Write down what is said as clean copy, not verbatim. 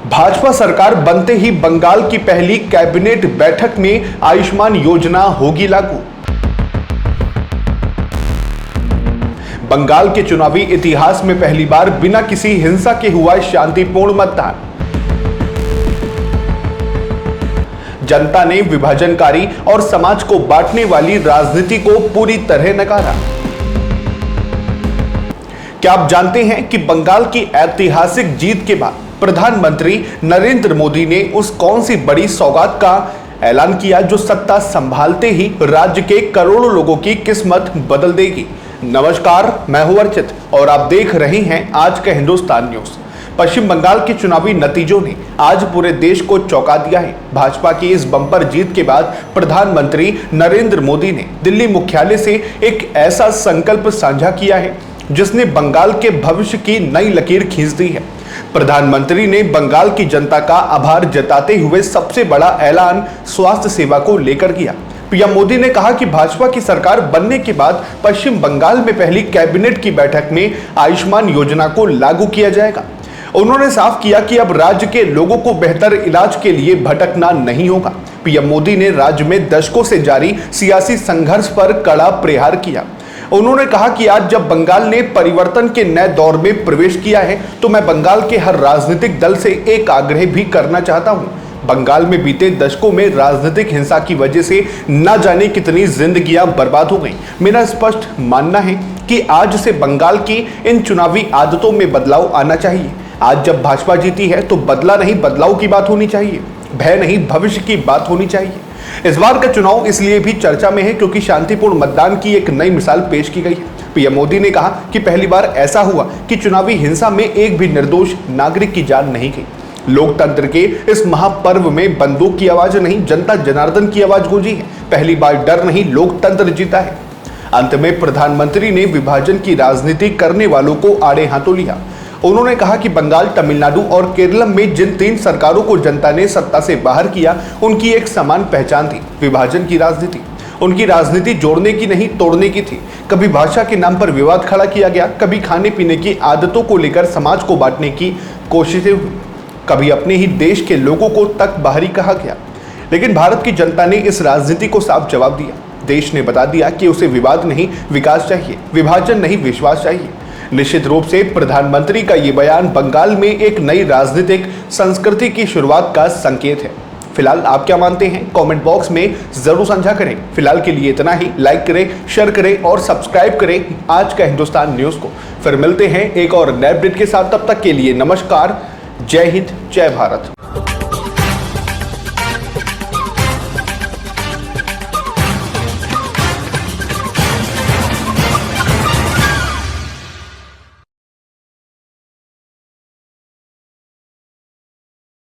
भाजपा सरकार बनते ही बंगाल की पहली कैबिनेट बैठक में आयुष्मान योजना होगी लागू। बंगाल के चुनावी इतिहास में पहली बार बिना किसी हिंसा के हुआ शांतिपूर्ण मतदान। जनता ने विभाजनकारी और समाज को बांटने वाली राजनीति को पूरी तरह नकारा। क्या आप जानते हैं कि बंगाल की ऐतिहासिक जीत के बाद प्रधानमंत्री नरेंद्र मोदी ने उस कौन सी बड़ी सौगात का ऐलान किया जो सत्ता संभालते ही राज्य के करोड़ों लोगों की किस्मत बदल देगी। नमस्कार, मैं हूं अर्चित और आप देख रहे हैं आज का हिंदुस्तान न्यूज। पश्चिम बंगाल के चुनावी नतीजों ने आज पूरे देश को चौंका दिया है। भाजपा की इस बम्पर जीत के बाद प्रधानमंत्री नरेंद्र मोदी ने दिल्ली मुख्यालय से एक ऐसा संकल्प साझा किया है जिसने बंगाल के भविष्य की नई लकीर खींच दी है। प्रधानमंत्री ने बंगाल की जनता का आभार जताते हुए सबसे बड़ा ऐलान स्वास्थ्य सेवा को लेकर किया। पीएम मोदी ने कहा कि भाजपा की सरकार बनने के बाद पश्चिम बंगाल में पहली कैबिनेट की बैठक में आयुष्मान योजना को लागू किया जाएगा। उन्होंने साफ किया कि अब राज्य के लोगों को बेहतर इलाज के लिए भटकना नहीं होगा। पीएम मोदी ने राज्य में दशकों से जारी सियासी संघर्ष पर कड़ा प्रहार किया। उन्होंने कहा कि आज जब बंगाल ने परिवर्तन के नए दौर में प्रवेश किया है तो मैं बंगाल के हर राजनीतिक दल से एक आग्रह भी करना चाहता हूं। बंगाल में बीते दशकों में राजनीतिक हिंसा की वजह से न जाने कितनी जिंदगियां बर्बाद हो गईं। मेरा स्पष्ट मानना है कि आज से बंगाल की इन चुनावी आदतों में बदलाव आना चाहिए। आज जब भाजपा जीती है तो बदला नहीं बदलाव की बात होनी चाहिए, भय नहीं भविष्य की बात होनी चाहिए। इस बार का चुनाव इसलिए भी चर्चा में है क्योंकि शांतिपूर्ण मतदान की एक नई मिसाल पेश की गई है। पीएम मोदी ने कहा कि पहली बार ऐसा हुआ कि चुनावी हिंसा में एक भी निर्दोष नागरिक की जान नहीं गई। लोकतंत्र के इस महापर्व में बंदूक की आवाज नहीं, जनता जनार्दन की आवाज गूंजी है। पहली बार डर नहीं, लोकतंत्र जीता है। अंत में प्रधानमंत्री ने विभाजन की राजनीति करने वालों को आड़े हाथों लिया। उन्होंने कहा कि बंगाल, तमिलनाडु और केरलम में जिन 3 सरकारों को जनता ने सत्ता से बाहर किया उनकी एक समान पहचान थी, विभाजन की राजनीति। उनकी राजनीति जोड़ने की नहीं, तोड़ने की थी। कभी भाषा के नाम पर विवाद खड़ा किया गया, कभी खाने पीने की आदतों को लेकर समाज को बांटने की कोशिशें हुई, कभी अपने ही देश के लोगों को तक बाहरी कहा गया। लेकिन भारत की जनता ने इस राजनीति को साफ जवाब दिया। देश ने बता दिया कि उसे विवाद नहीं विकास चाहिए, विभाजन नहीं विश्वास चाहिए। निश्चित रूप से प्रधानमंत्री का ये बयान बंगाल में एक नई राजनीतिक संस्कृति की शुरुआत का संकेत है। फिलहाल आप क्या मानते हैं कमेंट बॉक्स में जरूर साझा करें। फिलहाल के लिए इतना ही। लाइक करें, शेयर करें और सब्सक्राइब करें आज का हिंदुस्तान न्यूज को। फिर मिलते हैं एक और नए अपडेट के साथ। तब तक के लिए नमस्कार, जय हिंद, जय भारत।